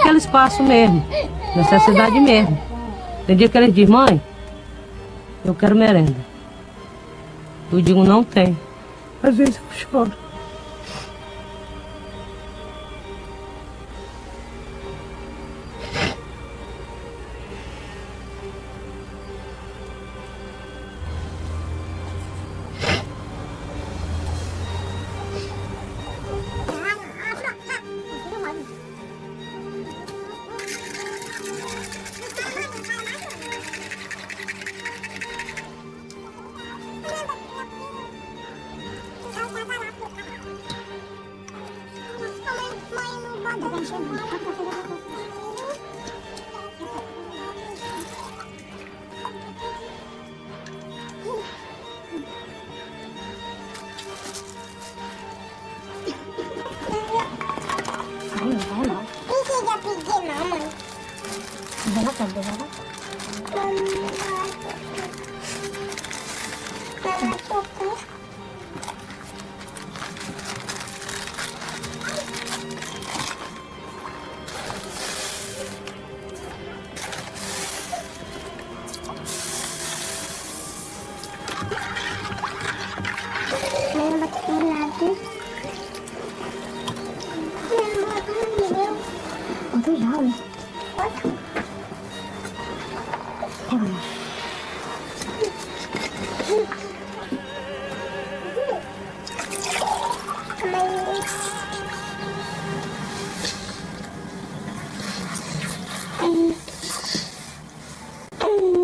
naquele espaço mesmo, necessidade mesmo. Tem dia que eles dizem, mãe, eu quero merenda. Eu digo, não tem. Às vezes eu choro.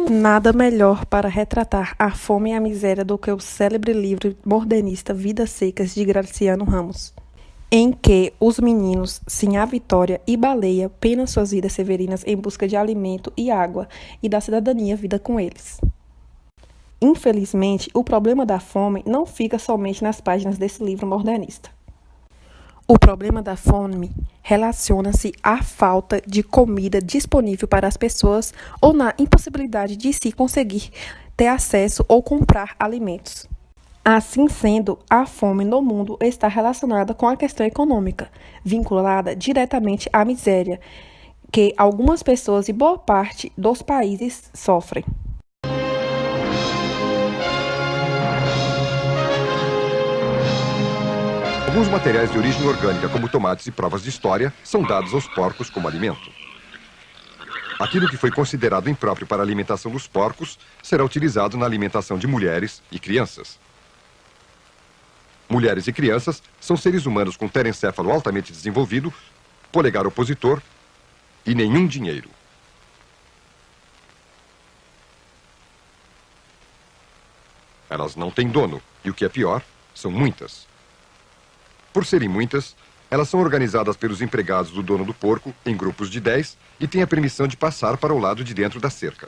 Nada melhor para retratar a fome e a miséria do que o célebre livro modernista Vidas Secas, de Graciliano Ramos, em que os meninos, Sinhá Vitória e Baleia, penam suas vidas severinas em busca de alimento e água e da cidadania vida com eles. Infelizmente, o problema da fome não fica somente nas páginas desse livro modernista. O problema da fome relaciona-se à falta de comida disponível para as pessoas ou na impossibilidade de se conseguir ter acesso ou comprar alimentos. Assim sendo, a fome no mundo está relacionada com a questão econômica, vinculada diretamente à miséria, que algumas pessoas e boa parte dos países sofrem. Alguns materiais de origem orgânica, como tomates e provas de história, são dados aos porcos como alimento. Aquilo que foi considerado impróprio para a alimentação dos porcos será utilizado na alimentação de mulheres e crianças. Mulheres e crianças são seres humanos com terencéfalo altamente desenvolvido, polegar opositor e nenhum dinheiro. Elas não têm dono e, o que é pior, são muitas. Por serem muitas, elas são organizadas pelos empregados do dono do porco em grupos de 10 e têm a permissão de passar para o lado de dentro da cerca.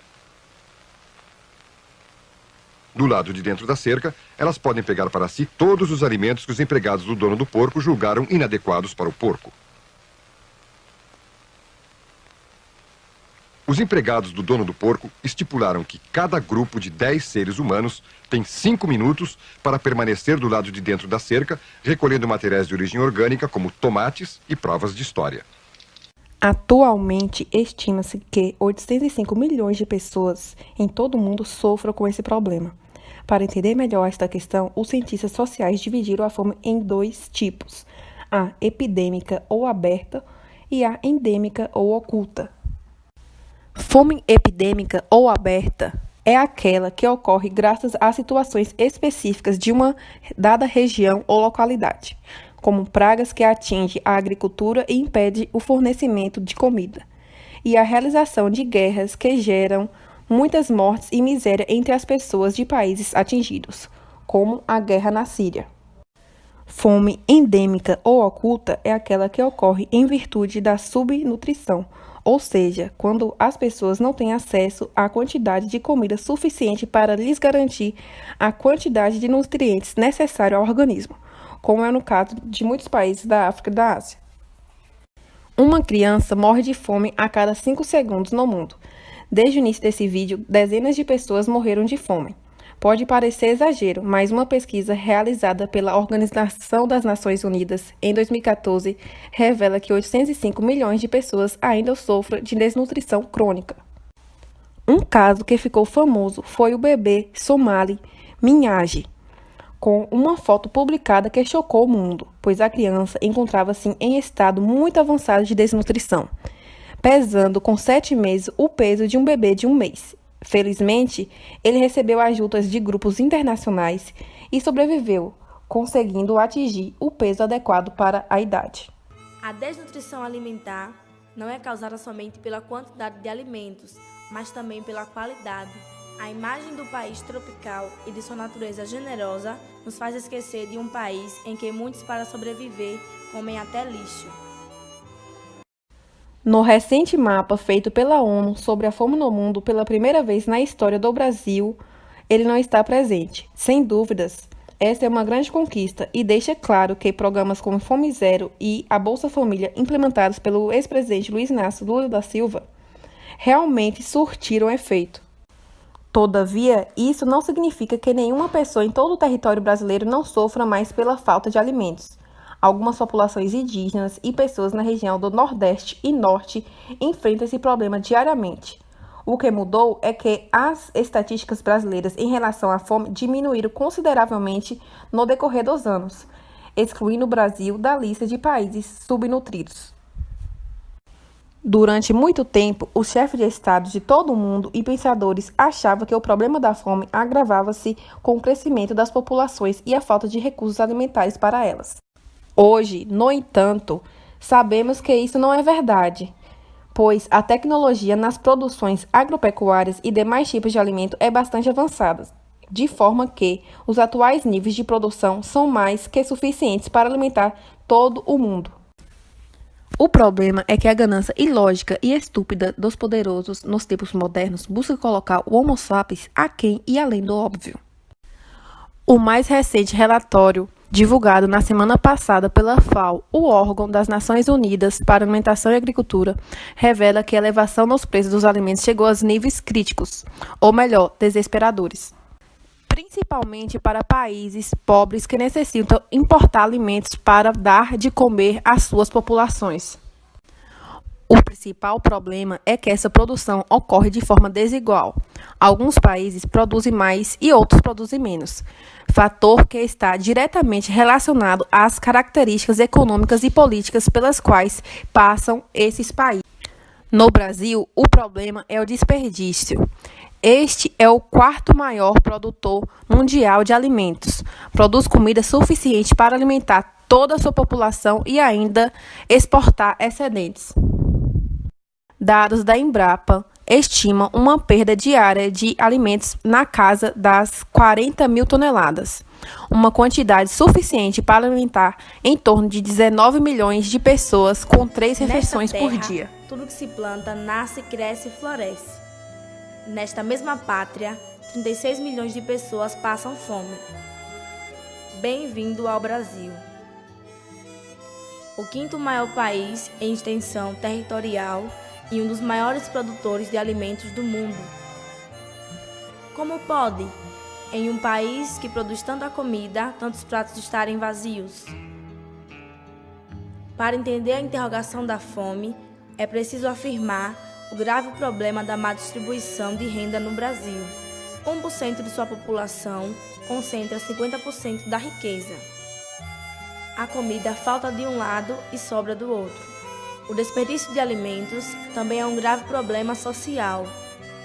Do lado de dentro da cerca, elas podem pegar para si todos os alimentos que os empregados do dono do porco julgaram inadequados para o porco. Os empregados do dono do porco estipularam que cada grupo de 10 seres humanos tem 5 minutos para permanecer do lado de dentro da cerca, recolhendo materiais de origem orgânica como tomates e provas de história. Atualmente, estima-se que 805 milhões de pessoas em todo o mundo sofram com esse problema. Para entender melhor esta questão, os cientistas sociais dividiram a fome em 2 tipos: a epidêmica ou aberta e a endêmica ou oculta. Fome epidêmica ou aberta é aquela que ocorre graças a situações específicas de uma dada região ou localidade, como pragas que atingem a agricultura e impedem o fornecimento de comida, e a realização de guerras que geram muitas mortes e miséria entre as pessoas de países atingidos, como a guerra na Síria. Fome endêmica ou oculta é aquela que ocorre em virtude da subnutrição, ou seja, quando as pessoas não têm acesso à quantidade de comida suficiente para lhes garantir a quantidade de nutrientes necessária ao organismo, como é no caso de muitos países da África e da Ásia. Uma criança morre de fome a cada 5 segundos no mundo. Desde o início desse vídeo, dezenas de pessoas morreram de fome. Pode parecer exagero, mas uma pesquisa realizada pela Organização das Nações Unidas em 2014 revela que 805 milhões de pessoas ainda sofrem de desnutrição crônica. Um caso que ficou famoso foi o bebê somali Minhage, com uma foto publicada que chocou o mundo, pois a criança encontrava-se em estado muito avançado de desnutrição, pesando com 7 meses o peso de um bebê de 1 mês. Felizmente, ele recebeu ajudas de grupos internacionais e sobreviveu, conseguindo atingir o peso adequado para a idade. A desnutrição alimentar não é causada somente pela quantidade de alimentos, mas também pela qualidade. A imagem do país tropical e de sua natureza generosa nos faz esquecer de um país em que muitos, para sobreviver, comem até lixo. No recente mapa feito pela ONU sobre a fome no mundo pela primeira vez na história do Brasil, ele não está presente. Sem dúvidas, essa é uma grande conquista e deixa claro que programas como Fome Zero e a Bolsa Família, implementados pelo ex-presidente Luiz Inácio Lula da Silva, realmente surtiram efeito. Todavia, isso não significa que nenhuma pessoa em todo o território brasileiro não sofra mais pela falta de alimentos. Algumas populações indígenas e pessoas na região do Nordeste e Norte enfrentam esse problema diariamente. O que mudou é que as estatísticas brasileiras em relação à fome diminuíram consideravelmente no decorrer dos anos, excluindo o Brasil da lista de países subnutridos. Durante muito tempo, os chefes de Estado de todo o mundo e pensadores achavam que o problema da fome agravava-se com o crescimento das populações e a falta de recursos alimentares para elas. Hoje, no entanto, sabemos que isso não é verdade, pois a tecnologia nas produções agropecuárias e demais tipos de alimento é bastante avançada, de forma que os atuais níveis de produção são mais que suficientes para alimentar todo o mundo. O problema é que a ganância ilógica e estúpida dos poderosos nos tempos modernos busca colocar o Homo sapiens aquém e além do óbvio. O mais recente relatório, divulgado na semana passada pela FAO, o órgão das Nações Unidas para Alimentação e Agricultura, revela que a elevação nos preços dos alimentos chegou a níveis críticos, ou melhor, desesperadores, principalmente para países pobres que necessitam importar alimentos para dar de comer às suas populações. O principal problema é que essa produção ocorre de forma desigual. Alguns países produzem mais e outros produzem menos, fator que está diretamente relacionado às características econômicas e políticas pelas quais passam esses países. No Brasil, o problema é o desperdício. Este é o 4º maior produtor mundial de alimentos. Produz comida suficiente para alimentar toda a sua população e ainda exportar excedentes. Dados da Embrapa estimam uma perda diária de alimentos na casa das 40 mil toneladas, uma quantidade suficiente para alimentar em torno de 19 milhões de pessoas com 3 refeições por dia. Tudo que se planta nasce, cresce e floresce. Nesta mesma pátria, 36 milhões de pessoas passam fome. Bem-vindo ao Brasil. O 5º maior país em extensão territorial e um dos maiores produtores de alimentos do mundo. Como pode, em um país que produz tanta comida, tantos pratos estarem vazios? Para entender a interrogação da fome, é preciso afirmar o grave problema da má distribuição de renda no Brasil. 1% de sua população concentra 50% da riqueza. A comida falta de um lado e sobra do outro. O desperdício de alimentos também é um grave problema social.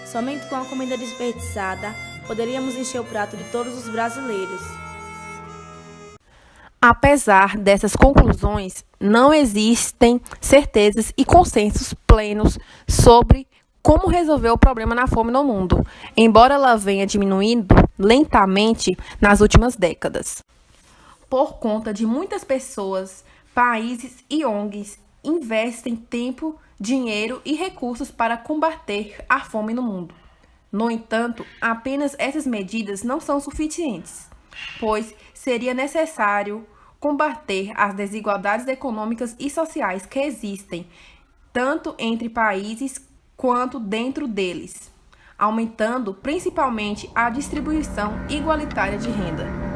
Somente com a comida desperdiçada poderíamos encher o prato de todos os brasileiros. Apesar dessas conclusões, não existem certezas e consensos plenos sobre como resolver o problema da fome no mundo, embora ela venha diminuindo lentamente nas últimas décadas. Por conta de muitas pessoas, países e ONGs investem tempo, dinheiro e recursos para combater a fome no mundo. No entanto, apenas essas medidas não são suficientes, pois seria necessário combater as desigualdades econômicas e sociais que existem, tanto entre países quanto dentro deles. aumentando principalmente a distribuição igualitária de renda.